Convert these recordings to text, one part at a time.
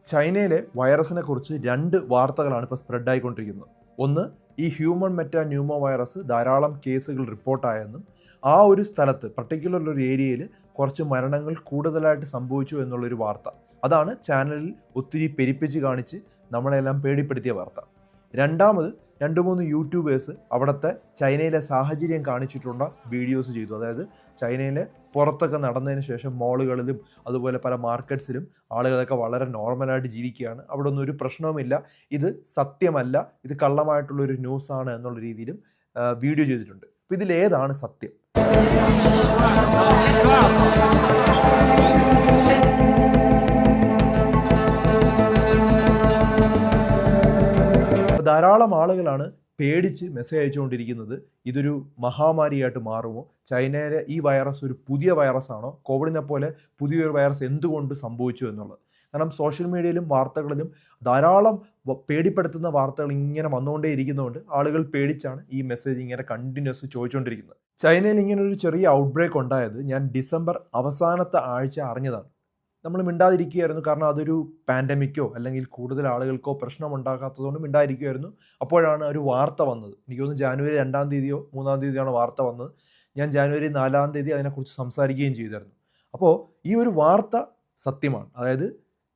ചൈനയിലെ വൈറസിനെ കുറിച്ച് രണ്ട് വാർത്തകളാണ് ഇപ്പോൾ സ്പ്രെഡ് ആയിക്കൊണ്ടിരിക്കുന്നത്. ഒന്ന്, ഈ ഹ്യൂമൻ മെറ്റാ ന്യൂമോ വൈറസ് ധാരാളം കേസുകൾ റിപ്പോർട്ടായെന്നും ആ ഒരു സ്ഥലത്ത് പർട്ടിക്കുലർ ഒരു ഏരിയയിൽ കുറച്ച് മരണങ്ങൾ കൂടുതലായിട്ട് സംഭവിച്ചു എന്നുള്ളൊരു വാർത്ത. അതാണ് ചാനലിൽ ഒത്തിരി പെരിപ്പിച്ച് കാണിച്ച് നമ്മളെല്ലാം പേടിപ്പെടുത്തിയ വാർത്ത. രണ്ടാമത്, 2-3 യൂട്യൂബേഴ്സ് അവിടുത്തെ ചൈനയിലെ സാഹചര്യം കാണിച്ചിട്ടുള്ള വീഡിയോസ് ചെയ്തു. അതായത് ചൈനയിലെ പുറത്തൊക്കെ നടന്നതിന് ശേഷം മോളുകളിലും അതുപോലെ പല മാർക്കറ്റ്സിലും ആളുകളൊക്കെ വളരെ നോർമലായിട്ട് ജീവിക്കുകയാണ്, അവിടെ ഒന്നും ഒരു പ്രശ്നവുമില്ല, ഇത് സത്യമല്ല, ഇത് കള്ളമായിട്ടുള്ളൊരു ന്യൂസാണ് എന്നുള്ള രീതിയിലും വീഡിയോ ചെയ്തിട്ടുണ്ട്. അപ്പോൾ ഇതിലേതാണ് സത്യം? ധാരാളം ആളുകളാണ് പേടിച്ച് മെസ്സേജ് അയച്ചുകൊണ്ടിരിക്കുന്നത്. ഇതൊരു മഹാമാരിയായിട്ട് മാറുമോ? ചൈനയിലെ ഈ വൈറസ് ഒരു പുതിയ വൈറസാണോ? കോവിഡിനെ പോലെ പുതിയൊരു വൈറസ് എന്തുകൊണ്ട് സംഭവിച്ചു എന്നുള്ളത്. കാരണം സോഷ്യൽ മീഡിയയിലും വാർത്തകളിലും ധാരാളം പേടിപ്പെടുത്തുന്ന വാർത്തകൾ ഇങ്ങനെ വന്നുകൊണ്ടേ ഇരിക്കുന്നതുകൊണ്ട് ആളുകൾ പേടിച്ചാണ് ഈ മെസ്സേജ് ഇങ്ങനെ കണ്ടിന്യൂസ് ചോദിച്ചുകൊണ്ടിരിക്കുന്നത്. ചൈനയിൽ ഇങ്ങനെ ഒരു ചെറിയ ഔട്ട്ബ്രേക്ക് ഉണ്ടായത് ഞാൻ ഡിസംബർ അവസാനത്തെ ആഴ്ച അറിഞ്ഞതാണ്. നമ്മൾ മിണ്ടാതിരിക്കുകയായിരുന്നു, കാരണം അതൊരു പാൻഡമിക്കോ അല്ലെങ്കിൽ കൂടുതൽ ആളുകൾക്കോ പ്രശ്നം ഉണ്ടാക്കാത്തതുകൊണ്ട് മിണ്ടാതിരിക്കുകയായിരുന്നു. അപ്പോഴാണ് ഒരു വാർത്ത വന്നത്. എനിക്ക് തോന്നുന്നു ജാനുവരി 2-ാം തീയതിയോ 3-ാം തീയതിയാണ് വാർത്ത വന്നത്. ഞാൻ ജാനുവരി 4-ാം തീയതി അതിനെക്കുറിച്ച് സംസാരിക്കുകയും ചെയ്തിരുന്നു. അപ്പോൾ ഈ ഒരു വാർത്ത സത്യമാണ്. അതായത്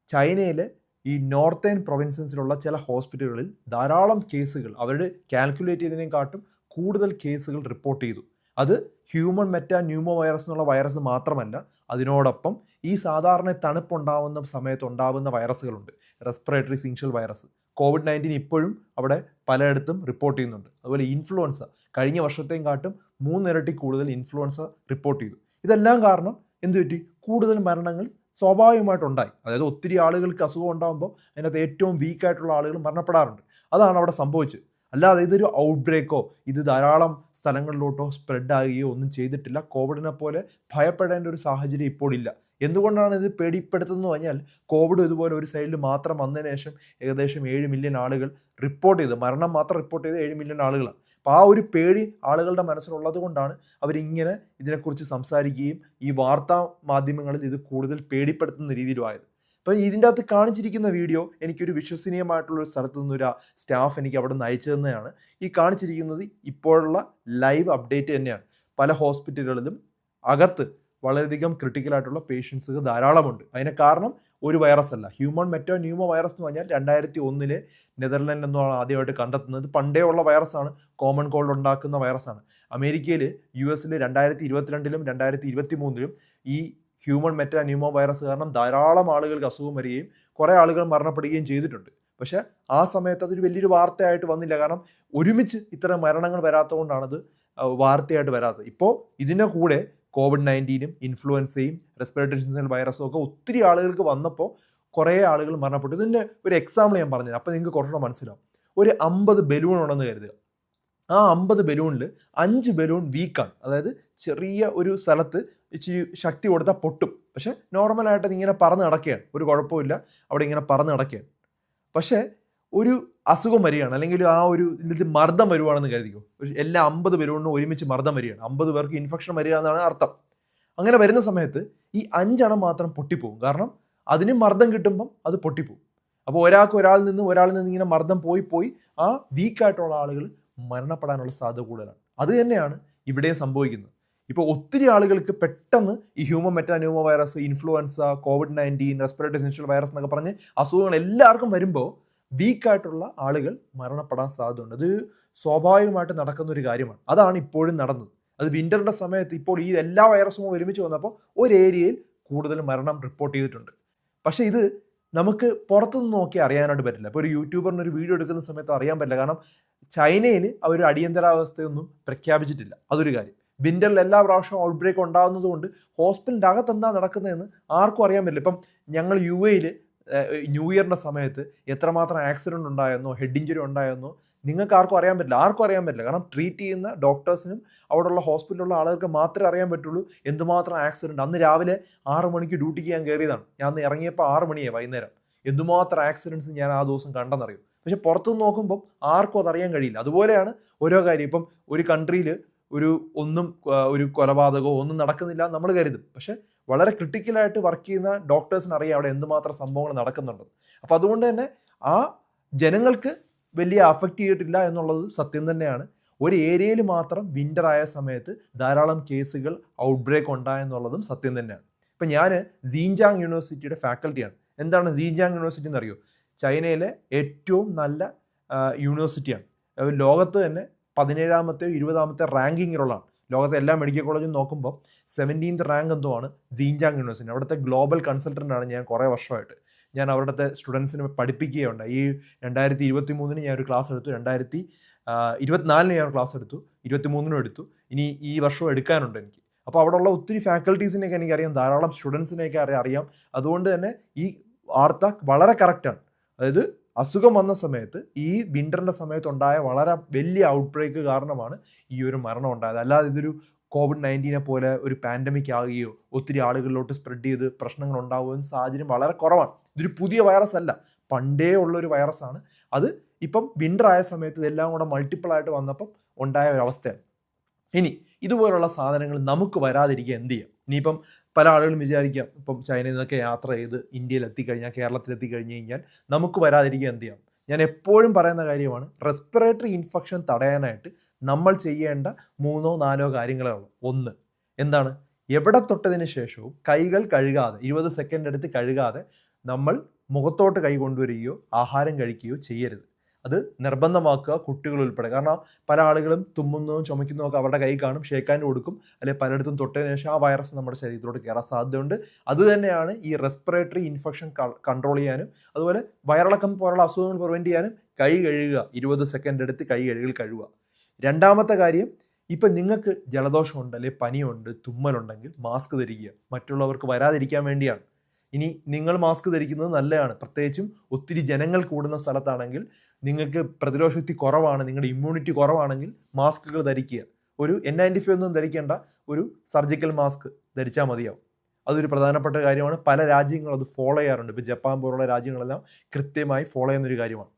ചൈനയിലെ ഈ നോർത്തേൺ പ്രൊവിൻസസിലുള്ള ചില ഹോസ്പിറ്റലുകളിൽ ധാരാളം കേസുകൾ, അവരുടെ കാൽക്കുലേറ്റ് ചെയ്തതിനെക്കാട്ടും കൂടുതൽ കേസുകൾ റിപ്പോർട്ട് ചെയ്തു. അത് ഹ്യൂമൻ മെറ്റാ ന്യൂമോ വൈറസ് എന്നുള്ള വൈറസ് മാത്രമല്ല, അതിനോടൊപ്പം ഈ സാധാരണ തണുപ്പുണ്ടാവുന്ന സമയത്ത് ഉണ്ടാവുന്ന വൈറസുകളുണ്ട്. റെസ്പിറേറ്ററി സിൻഷ്യൽ വൈറസ്, COVID-19 ഇപ്പോഴും അവിടെ പലയിടത്തും റിപ്പോർട്ട് ചെയ്യുന്നുണ്ട്. അതുപോലെ ഇൻഫ്ലുവൻസ, കഴിഞ്ഞ വർഷത്തെയും കാട്ടും 3 ഇരട്ടി കൂടുതൽ ഇൻഫ്ലുവൻസ റിപ്പോർട്ട് ചെയ്തു. ഇതെല്ലാം കാരണം എന്തുപറ്റി? കൂടുതൽ മരണങ്ങൾ സ്വാഭാവികമായിട്ടുണ്ടായി. അതായത് ഒത്തിരി ആളുകൾക്ക് അസുഖം ഉണ്ടാകുമ്പോൾ അതിനകത്ത് ഏറ്റവും വീക്കായിട്ടുള്ള ആളുകൾ മരണപ്പെടാറുണ്ട്. അതാണ് അവിടെ സംഭവിച്ചത്. അല്ലാതെ ഇതൊരു ഔട്ട്ബ്രേക്കോ ഇത് ധാരാളം സ്ഥലങ്ങളിലോട്ടോ സ്പ്രെഡ് ആകുകയോ ഒന്നും ചെയ്തിട്ടില്ല. കോവിഡിനെ പോലെ ഭയപ്പെടേണ്ട ഒരു സാഹചര്യം ഇപ്പോൾ ഇല്ല. എന്തുകൊണ്ടാണ് ഇത് പേടിപ്പെടുത്തുന്നത് പറഞ്ഞാൽ, കോവിഡ് ഇതുപോലെ ഒരു സൈഡിൽ മാത്രം വന്നതിന് ശേഷം ഏകദേശം 7 മില്യൺ ആളുകൾ റിപ്പോർട്ട് ചെയ്ത്, മരണം മാത്രം റിപ്പോർട്ട് ചെയ്ത് 7 മില്യൺ ആളുകളാണ്. അപ്പോൾ ആ ഒരു പേടി ആളുകളുടെ മനസ്സിലുള്ളത് കൊണ്ടാണ് അവരിങ്ങനെ ഇതിനെക്കുറിച്ച് സംസാരിക്കുകയും ഈ വാർത്താ മാധ്യമങ്ങളിൽ ഇത് കൂടുതൽ പേടിപ്പെടുത്തുന്ന രീതിയിലുമായത്. അപ്പം ഇതിൻ്റെ അകത്ത് കാണിച്ചിരിക്കുന്ന വീഡിയോ എനിക്കൊരു വിശ്വസനീയമായിട്ടുള്ളൊരു സ്ഥലത്ത് നിന്നൊരു സ്റ്റാഫ് എനിക്ക് അവിടെ നിന്ന് അയച്ചു തന്നെയാണ്. ഈ കാണിച്ചിരിക്കുന്നത് ഇപ്പോഴുള്ള ലൈവ് അപ്ഡേറ്റ് തന്നെയാണ്. പല ഹോസ്പിറ്റലുകളിലും അകത്ത് വളരെയധികം ക്രിട്ടിക്കലായിട്ടുള്ള പേഷ്യൻസ് ധാരാളമുണ്ട്. അതിന് കാരണം ഒരു വൈറസ് അല്ല. ഹ്യൂമൻ മെറ്റാ ന്യൂമോ വൈറസ് എന്ന് പറഞ്ഞാൽ 2001 നെതർലാൻഡ് എന്നാണ് ആദ്യമായിട്ട് കണ്ടെത്തുന്നത്. പണ്ടേ ഉള്ള വൈറസാണ്, കോമൺ കോൾഡ് ഉണ്ടാക്കുന്ന വൈറസാണ്. അമേരിക്കയിൽ US 2022-ലും 2023-ലും ഈ ഹ്യൂമൻ മെറ്റാ ന്യൂമോ വൈറസ് കാരണം ധാരാളം ആളുകൾക്ക് അസുഖം വരികയും കുറേ ആളുകൾ മരണപ്പെടുകയും ചെയ്തിട്ടുണ്ട്. പക്ഷേ ആ സമയത്ത് അതൊരു വലിയൊരു വാർത്തയായിട്ട് വന്നില്ല. കാരണം ഒരുമിച്ച് ഇത്തരം മരണങ്ങൾ വരാത്തതുകൊണ്ടാണത് വാർത്തയായിട്ട് വരാത്തത്. ഇപ്പോൾ ഇതിൻ്റെ കൂടെ COVID-19-ഉം ഇൻഫ്ലുവൻസയും റെസ്പിറേറ്ററി സിൻഷ്യൽ വൈറസും ഒക്കെ ഒത്തിരി ആളുകൾക്ക് വന്നപ്പോൾ കുറേ ആളുകൾ മരണപ്പെട്ടു. ഇതിൻ്റെ ഒരു എക്സാമ്പിൾ ഞാൻ പറഞ്ഞുതരാം, അപ്പോൾ നിങ്ങൾക്ക് കുറച്ചുകൂടെ മനസ്സിലാവും. ഒരു 50 ബലൂൺ ഉണ്ടെന്ന് കരുതുക. ആ 50 ബലൂണിൽ 5 ബലൂൺ വീക്കാണ്. അതായത് ചെറിയ ഒരു സ്ഥലത്ത് ഇച്ചിരി ശക്തി കൊടുത്താൽ പൊട്ടും. പക്ഷേ നോർമലായിട്ട് ഇങ്ങനെ പറന്ന് നടക്കുകയാണ്, ഒരു കുഴപ്പമില്ല, അവിടെ ഇങ്ങനെ പറന്ന് നടക്കുകയാണ്. പക്ഷേ ഒരു അസുഖം വരികയാണ്, അല്ലെങ്കിൽ ആ ഒരു ഇതിൽ മർദ്ദം വരുവാണെന്ന് കരുതിക്കോ. എല്ലാ 50 ബലൂണിനും ഒരുമിച്ച് മർദ്ദം വരികയാണ്, 50 പേർക്ക് ഇൻഫെക്ഷൻ വരിക എന്നാണ് അർത്ഥം. അങ്ങനെ വരുന്ന സമയത്ത് ഈ 5 എണ്ണം മാത്രം പൊട്ടിപ്പോകും. കാരണം അതിന് മർദ്ദം കിട്ടുമ്പം അത് പൊട്ടിപ്പോകും. അപ്പോൾ ഒരാളിൽ നിന്ന് ഇങ്ങനെ മർദ്ദം പോയി ആ വീക്കായിട്ടുള്ള ആളുകൾ മരണപ്പെടാനുള്ള സാധ്യത കൂടുതലാണ്. അത് തന്നെയാണ് ഇവിടെയും സംഭവിക്കുന്നത്. ഇപ്പോൾ ഒത്തിരി ആളുകൾക്ക് പെട്ടെന്ന് ഈ human meta pneumo virus, influenza, COVID-19, respiratory syncytial virus എന്നൊക്കെ പറഞ്ഞ് അസുഖങ്ങൾ എല്ലാവർക്കും വരുമ്പോൾ വീക്കായിട്ടുള്ള ആളുകൾ മരണപ്പെടാൻ സാധ്യതയുണ്ട്. അത് സ്വാഭാവികമായിട്ട് നടക്കുന്ന ഒരു കാര്യമാണ്. അതാണ് ഇപ്പോഴും നടന്നത്. അത് വിൻ്ററിൻ്റെ സമയത്ത് ഇപ്പോൾ ഈ എല്ലാ വൈറസും ഒരുമിച്ച് വന്നപ്പോൾ ഒരു ഏരിയയിൽ കൂടുതൽ മരണം റിപ്പോർട്ട് ചെയ്തിട്ടുണ്ട്. പക്ഷേ ഇത് നമുക്ക് പുറത്തുനിന്ന് നോക്കി അറിയാനായിട്ട് പറ്റില്ല. ഇപ്പോൾ ഒരു യൂട്യൂബറിന് ഒരു വീഡിയോ എടുക്കുന്ന സമയത്ത് അറിയാൻ പറ്റില്ല. കാരണം ചൈനയിൽ അവർ അടിയന്തരാവസ്ഥയൊന്നും പ്രഖ്യാപിച്ചിട്ടില്ല. അതൊരു കാര്യം. വിൻ്ററിൽ എല്ലാ പ്രാവശ്യവും ഔട്ട് ബ്രേക്ക് ഉണ്ടാകുന്നത് കൊണ്ട് ഹോസ്പിറ്റലിൻ്റെ അകത്ത് എന്താ നടക്കുന്നതെന്ന് ആർക്കും അറിയാൻ പറ്റില്ല. ഇപ്പം ഞങ്ങൾ UAE-ൽ ന്യൂ ഇയറിൻ്റെ സമയത്ത് എത്രമാത്രം ആക്സിഡൻറ്റ് ഉണ്ടായെന്നോ ഹെഡ് ഇഞ്ചുറി ഉണ്ടായെന്നോ നിങ്ങൾക്ക് ആർക്കും അറിയാൻ പറ്റില്ല. കാരണം ട്രീറ്റ് ചെയ്യുന്ന ഡോക്ടേഴ്സിനും അവിടെയുള്ള ഹോസ്പിറ്റലിലുള്ള ആളുകൾക്ക് മാത്രമേ അറിയാൻ പറ്റുള്ളൂ എന്തുമാത്രം ആക്സിഡൻറ്റ്. അന്ന് രാവിലെ 6 മണിക്ക് ഡ്യൂട്ടിക്ക് ഞാൻ കയറിയതാണ്. ഞാൻ അന്ന് ഇറങ്ങിയപ്പോൾ 6 മണിയായി വൈകുന്നേരം. എന്തുമാത്രം ആക്സിഡൻറ്റ്സ് ഞാൻ ആ ദിവസം കണ്ടെന്നറിയും. പക്ഷെ പുറത്തുനിന്ന് നോക്കുമ്പം ആർക്കും അതറിയാൻ കഴിയില്ല. അതുപോലെയാണ് ഓരോ കാര്യം. ഇപ്പം ഒരു കൺട്രിയിൽ ഒരു കൊലപാതകമോ ഒന്നും നടക്കുന്നില്ല നമ്മൾ കരുതും. പക്ഷെ വളരെ ക്രിട്ടിക്കലായിട്ട് വർക്ക് ചെയ്യുന്ന ഡോക്ടേഴ്സിന് അറിയാം അവിടെ എന്തുമാത്രം സംഭവങ്ങൾ നടക്കുന്നുണ്ടെന്ന്. അപ്പോൾ അതുകൊണ്ട് തന്നെ ആ ജനങ്ങൾക്ക് വലിയ അഫക്റ്റ് ചെയ്തിട്ടില്ല എന്നുള്ളത് സത്യം തന്നെയാണ്. ഒരു ഏരിയയിൽ മാത്രം വിൻ്റർ ആയ സമയത്ത് ധാരാളം കേസുകൾ ഔട്ട് ബ്രേക്ക് ഉണ്ടായെന്നുള്ളതും സത്യം തന്നെയാണ്. ഇപ്പം ഞാൻ സീൻജാങ് യൂണിവേഴ്സിറ്റിയുടെ ഫാക്കൽറ്റിയാണ്. എന്താണ് സീൻജാങ് യൂണിവേഴ്സിറ്റി എന്നറിയോ? ചൈനയിലെ ഏറ്റവും നല്ല യൂണിവേഴ്സിറ്റിയാണ്. ലോകത്ത് തന്നെ 17ാമത്തെയോ 20ാമത്തെ റാങ്കിങ്ങിലുള്ളതാണ്. ലോകത്തെ എല്ലാ മെഡിക്കൽ കോളേജും നോക്കുമ്പോൾ 17th റാങ്ക് എന്തോ ആണ് സീൻജാങ് യൂണിവേഴ്സിറ്റി. അവിടുത്തെ ഗ്ലോബൽ കൺസൾട്ടൻ്റാണ് ഞാൻ കുറേ വർഷമായിട്ട്. ഞാൻ അവിടുത്തെ സ്റ്റുഡൻസിന് പഠിപ്പിക്കുകയുണ്ട്. ഈ 2023 ഞാൻ ഒരു ക്ലാസ് എടുത്തു, 2024 ഞാൻ ക്ലാസ് എടുത്തു, 23 എടുത്തു, ഇനി ഈ വർഷവും എടുക്കാനുണ്ട് എനിക്ക്. അപ്പോൾ അവിടെയുള്ള ഒത്തിരി ഫാക്കൽറ്റീസിനെയൊക്കെ എനിക്കറിയാം, ധാരാളം സ്റ്റുഡൻസിനെയൊക്കെ അറിയാം. അതുകൊണ്ട് തന്നെ ഈ വാർത്ത വളരെ കറക്റ്റാണ്. അതായത് അസുഖം വന്ന സമയത്ത് ഈ വിൻ്ററിൻ്റെ സമയത്തുണ്ടായ വളരെ വലിയ ഔട്ട് ബ്രേക്ക് കാരണമാണ് ഈ ഒരു മരണം ഉണ്ടായത്. അല്ലാതെ ഇതൊരു COVID-19 പോലെ ഒരു പാൻഡമിക് ആകുകയോ ഒത്തിരി ആളുകളിലോട്ട് സ്പ്രെഡ് ചെയ്ത് പ്രശ്നങ്ങൾ ഉണ്ടാവുകയും സാഹചര്യം വളരെ കുറവാണ്. ഇതൊരു പുതിയ വൈറസ് അല്ല, പണ്ടേ ഉള്ളൊരു വൈറസാണ്. അത് ഇപ്പം വിൻ്റർ ആയ സമയത്ത് ഇതെല്ലാം കൂടെ മൾട്ടിപ്പിൾ ആയിട്ട് വന്നപ്പം ഉണ്ടായ ഒരു അവസ്ഥയാണ്. ഇനി ഇതുപോലുള്ള സാധനങ്ങൾ നമുക്ക് വരാതിരിക്കുക എന്ത് ചെയ്യാം? ഇനിയിപ്പം പല ആളുകളും വിചാരിക്കാം, ഇപ്പം ചൈനയിൽ നിന്നൊക്കെ യാത്ര ചെയ്ത് ഇന്ത്യയിൽ എത്തിക്കഴിഞ്ഞാൽ, കേരളത്തിൽ എത്തിക്കഴിഞ്ഞ് കഴിഞ്ഞാൽ നമുക്ക് വരാതിരിക്കുക എന്ത് ചെയ്യാം? ഞാൻ എപ്പോഴും പറയുന്ന കാര്യമാണ്, റെസ്പിറേറ്ററി ഇൻഫെക്ഷൻ തടയാനായിട്ട് നമ്മൾ ചെയ്യേണ്ട 3-4 കാര്യങ്ങളേ ഉള്ളൂ. ഒന്ന് എന്താണ്? എവിടെ തൊട്ടതിന് ശേഷവും കൈകൾ കഴുകാതെ 20 സെക്കൻഡ് എടുത്ത് കഴുകാതെ നമ്മൾ മുഖത്തോട്ട് കൈ കൊണ്ടുവരികയോ ആഹാരം കഴിക്കുകയോ ചെയ്യരുത്. അത് നിർബന്ധമാക്കുക, കുട്ടികൾ ഉൾപ്പെടെ. കാരണം പല ആളുകളും തുമ്മുന്നതും ചുമക്കുന്നതും ഒക്കെ അവരുടെ കൈ കാണും, ഷേക്കാൻഡ് കൊടുക്കും, അല്ലെങ്കിൽ പലയിടത്തും തൊട്ടതിന് ശേഷം ആ വൈറസ് നമ്മുടെ ശരീരത്തിലോട്ട് കയറാൻ സാധ്യതയുണ്ട്. അതുതന്നെയാണ് ഈ റെസ്പിറേറ്ററി ഇൻഫെക്ഷൻ കൺട്രോൾ ചെയ്യാനും അതുപോലെ വയറിളക്കം പോലുള്ള അസുഖങ്ങൾ പ്രിവെൻറ്റ് ചെയ്യാനും കൈ കഴുകുക. 20 സെക്കൻഡ് എടുത്ത് കൈ കഴുകുക. രണ്ടാമത്തെ കാര്യം, ഇപ്പം നിങ്ങൾക്ക് ജലദോഷമുണ്ട്, അല്ലെങ്കിൽ പനിയുണ്ട്, തുമ്മലുണ്ടെങ്കിൽ മാസ്ക് ധരിക്കുക. മറ്റുള്ളവർക്ക് വരാതിരിക്കാൻ വേണ്ടിയാണ്. ഇനി നിങ്ങൾ മാസ്ക് ധരിക്കുന്നത് നല്ലതാണ്. പ്രത്യേകിച്ചും ഒത്തിരി ജനങ്ങൾ കൂടുന്ന സ്ഥലത്താണെങ്കിൽ, നിങ്ങൾക്ക് പ്രതിരോധശക്തി കുറവാണ്, നിങ്ങളുടെ ഇമ്മ്യൂണിറ്റി കുറവാണെങ്കിൽ മാസ്കുകൾ ധരിക്കുക. ഒരു N95 ഒന്നും ധരിക്കേണ്ട, ഒരു സർജിക്കൽ മാസ്ക് ധരിച്ചാൽ മതിയാവും. അതൊരു പ്രധാനപ്പെട്ട കാര്യമാണ്. പല രാജ്യങ്ങളും അത് ഫോളോ ചെയ്യാറുണ്ട്. ഇപ്പോൾ ജപ്പാൻ പോലുള്ള രാജ്യങ്ങളെല്ലാം കൃത്യമായി ഫോളോ ചെയ്യുന്നൊരു കാര്യമാണ്.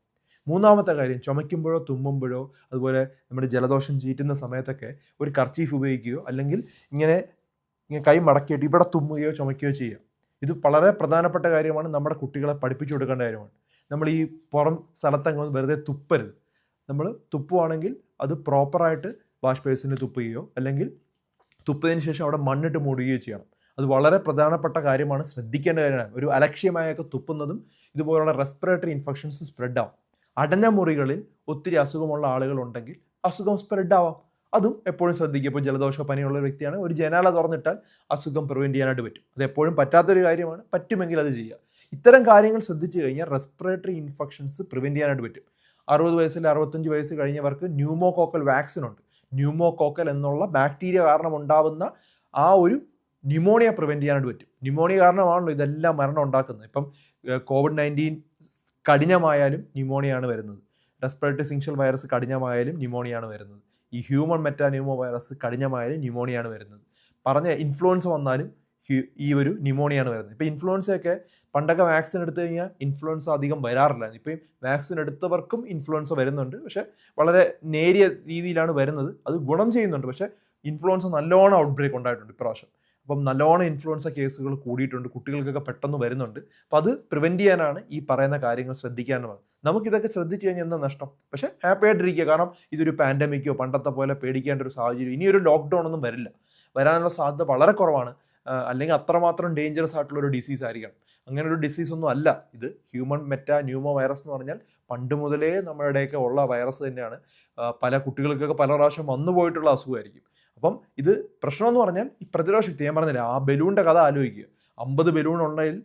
മൂന്നാമത്തെ കാര്യം, ചുമയ്ക്കുമ്പോഴോ തുമ്മുമ്പോഴോ അതുപോലെ നമ്മുടെ ജലദോഷം ചീറ്റുന്ന സമയത്തൊക്കെ ഒരു കർച്ചീഫ് ഉപയോഗിക്കുകയോ അല്ലെങ്കിൽ ഇങ്ങനെ കൈ മടക്കിയിട്ട് ഇവിടെ തുമ്മുകയോ ചുമയ്ക്കുകയോ ചെയ്യുക. ഇത് വളരെ പ്രധാനപ്പെട്ട കാര്യമാണ്. നമ്മുടെ കുട്ടികളെ പഠിപ്പിച്ചു കൊടുക്കേണ്ട കാര്യമാണ്. നമ്മൾ ഈ പുറം സ്ഥലത്തങ്ങ് വെറുതെ തുപ്പരുത്. നമ്മൾ തുപ്പുവാണെങ്കിൽ അത് പ്രോപ്പറായിട്ട് വാഷ് ബേസിന് തുപ്പുകയോ അല്ലെങ്കിൽ തുപ്പതിന് ശേഷം അവിടെ മണ്ണിട്ട് മൂടുകയോ ചെയ്യണം. അത് വളരെ പ്രധാനപ്പെട്ട കാര്യമാണ്, ശ്രദ്ധിക്കേണ്ട കാര്യമാണ്. ഒരു അലക്ഷ്യമായൊക്കെ തുപ്പുന്നതും ഇതുപോലുള്ള റെസ്പിറേറ്ററി ഇൻഫെക്ഷൻസ് സ്പ്രെഡ് ആവും. അടഞ്ഞ മുറികളിൽ ഒത്തിരി അസുഖമുള്ള ആളുകളുണ്ടെങ്കിൽ അസുഖം സ്പ്രെഡ് ആവാം. അതും എപ്പോഴും ശ്രദ്ധിക്കുക. ഇപ്പോൾ ജലദോഷ പനിയുള്ള ഒരു വ്യക്തിയാണ്, ഒരു ജനാല തുറന്നിട്ടാൽ അസുഖം പ്രിവെൻറ്റ് ചെയ്യാനായിട്ട് പറ്റും. അത് എപ്പോഴും പറ്റാത്തൊരു കാര്യമാണ്, പറ്റുമെങ്കിൽ അത് ചെയ്യുക. ഇത്തരം കാര്യങ്ങൾ ശ്രദ്ധിച്ചു കഴിഞ്ഞാൽ റെസ്പിറേറ്ററി ഇൻഫെക്ഷൻസ് പ്രിവെൻറ്റ് ചെയ്യാനായിട്ട് പറ്റും. 60 വയസ്സിൽ 65 വയസ്സ് കഴിഞ്ഞവർക്ക് ന്യൂമോകോക്കൽ വാക്സിൻ ഉണ്ട്. ന്യൂമോകോക്കൽ എന്നുള്ള ബാക്ടീരിയ കാരണം ഉണ്ടാവുന്ന ആ ഒരു ന്യൂമോണിയ പ്രിവെൻറ്റ് ചെയ്യാനായിട്ട് പറ്റും. ന്യൂമോണിയ കാരണമാണല്ലോ ഇതെല്ലാം മരണം ഉണ്ടാക്കുന്നത്. ഇപ്പം COVID-19 കഠിനമായാലും ന്യൂമോണിയാണ് വരുന്നത്. റെസ്പിറേറ്ററി സിൻഷ്യൽ വൈറസ് കഠിനമായാലും ന്യൂമോണിയാണ് വരുന്നത്. ഈ ഹ്യൂമൻ മെറ്റാന്യൂമോ വൈറസ് കഠിനമായാലും ന്യൂമോണിയാണ് വരുന്നത്. പറഞ്ഞ ഇൻഫ്ലുവൻസ വന്നാലും ഈ ഒരു ന്യൂമോണിയാണ് വരുന്നത്. ഇപ്പോൾ ഇൻഫ്ലുവൻസയൊക്കെ പണ്ടൊക്കെ വാക്സിൻ എടുത്തു കഴിഞ്ഞാൽ ഇൻഫ്ലുവൻസ അധികം വരാറില്ല. ഇപ്പം വാക്സിൻ എടുത്തവർക്കും ഇൻഫ്ലുവൻസ വരുന്നുണ്ട്, പക്ഷേ വളരെ നേരിയ രീതിയിലാണ് വരുന്നത്. അത് ഗുണം ചെയ്യുന്നുണ്ട്. പക്ഷേ ഇൻഫ്ലുവൻസ നല്ലോണം ഔട്ട് ബ്രേക്ക് ഉണ്ടായിട്ടുണ്ട് ഇപ്രാവശ്യം. അപ്പം നല്ലോണം ഇൻഫ്ലുവൻസ കേസുകൾ കൂടിയിട്ടുണ്ട്, കുട്ടികൾക്കൊക്കെ പെട്ടെന്ന് വരുന്നുണ്ട്. അപ്പം അത് പ്രിവെൻറ്റ് ചെയ്യാനാണ് ഈ പറയുന്ന കാര്യങ്ങൾ ശ്രദ്ധിക്കാനുള്ളത്. നമുക്കിതൊക്കെ ശ്രദ്ധിച്ചു കഴിഞ്ഞാൽ എന്താ നഷ്ടം? പക്ഷേ ഹാപ്പി ആയിട്ടിരിക്കുക. കാരണം ഇതൊരു പാൻഡമിക്കോ പണ്ടത്തെ പോലെ പേടിക്കേണ്ട ഒരു സാഹചര്യം, ഇനിയൊരു ലോക്ക്ഡൗൺ ഒന്നും വരില്ല. വരാനുള്ള സാധ്യത വളരെ കുറവാണ്. അല്ലെങ്കിൽ അത്രമാത്രം ഡേഞ്ചറസ് ആയിട്ടുള്ള ഒരു ഡിസീസ് ആയിരിക്കണം. അങ്ങനെ ഒരു ഡിസീസ് ഒന്നും അല്ല ഇത്. ഹ്യൂമൻ മെറ്റാന്യൂമോ വൈറസ് എന്ന് പറഞ്ഞാൽ പണ്ട് മുതലേ നമ്മുടെയൊക്കെ ഉള്ള വൈറസ് തന്നെയാണ്. പല കുട്ടികൾക്കൊക്കെ പല പ്രാവശ്യം വന്നു പോയിട്ടുള്ള അസുഖമായിരിക്കും. അപ്പം ഇത് പ്രശ്നമെന്ന് പറഞ്ഞാൽ ഈ പ്രതിരോധശക്തി, ഞാൻ പറഞ്ഞില്ല, ആ ബലൂണിൻ്റെ കഥ ആലോചിക്കുക. 50 ബലൂൺ ഉണ്ടെങ്കിൽ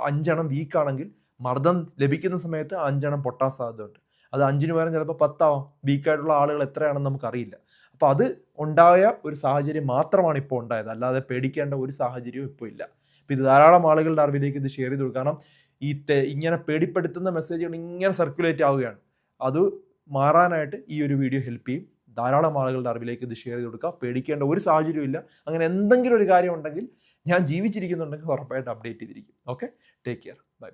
5 വീക്കാണെങ്കിൽ മർദ്ദം ലഭിക്കുന്ന സമയത്ത് 5 പൊട്ടാൻ സാധ്യതയുണ്ട്. അത് 5 പകരം ചിലപ്പോൾ 10 ആവാം. വീക്കായിട്ടുള്ള ആളുകൾ എത്രയാണെന്ന് നമുക്കറിയില്ല. അപ്പോൾ അത് ഉണ്ടായ ഒരു സാഹചര്യം മാത്രമാണ് ഇപ്പോൾ ഉണ്ടായത്, അല്ലാതെ പേടിക്കേണ്ട ഒരു സാഹചര്യവും ഇപ്പോൾ ഇല്ല. അപ്പോൾ ഇത് ധാരാളം ആളുകളുടെ അറിവിലേക്ക് ഇത് ഷെയർ ചെയ്ത് കൊടുക്കുക. കാരണം ഈ ഇങ്ങനെ പേടിപ്പെടുത്തുന്ന മെസ്സേജുകൾ ഇങ്ങനെ സർക്കുലേറ്റ് ആവുകയാണ്. അത് മാറാനായിട്ട് ഈ ഒരു വീഡിയോ ഹെൽപ്പ് ചെയ്യും. ധാരാളം ആളുകളുടെ അറിവിലേക്ക് ഇത് ഷെയർ ചെയ്ത് കൊടുക്കുക. പേടിക്കേണ്ട ഒരു സാഹചര്യവും ഇല്ല. അങ്ങനെ എന്തെങ്കിലും ഒരു കാര്യം ഉണ്ടെങ്കിൽ, ഞാൻ ജീവിച്ചിരിക്കുന്നുണ്ടെങ്കിൽ ഉറപ്പായിട്ട് അപ്ഡേറ്റ് ചെയ്തിരിക്കും. Okay, take care, by.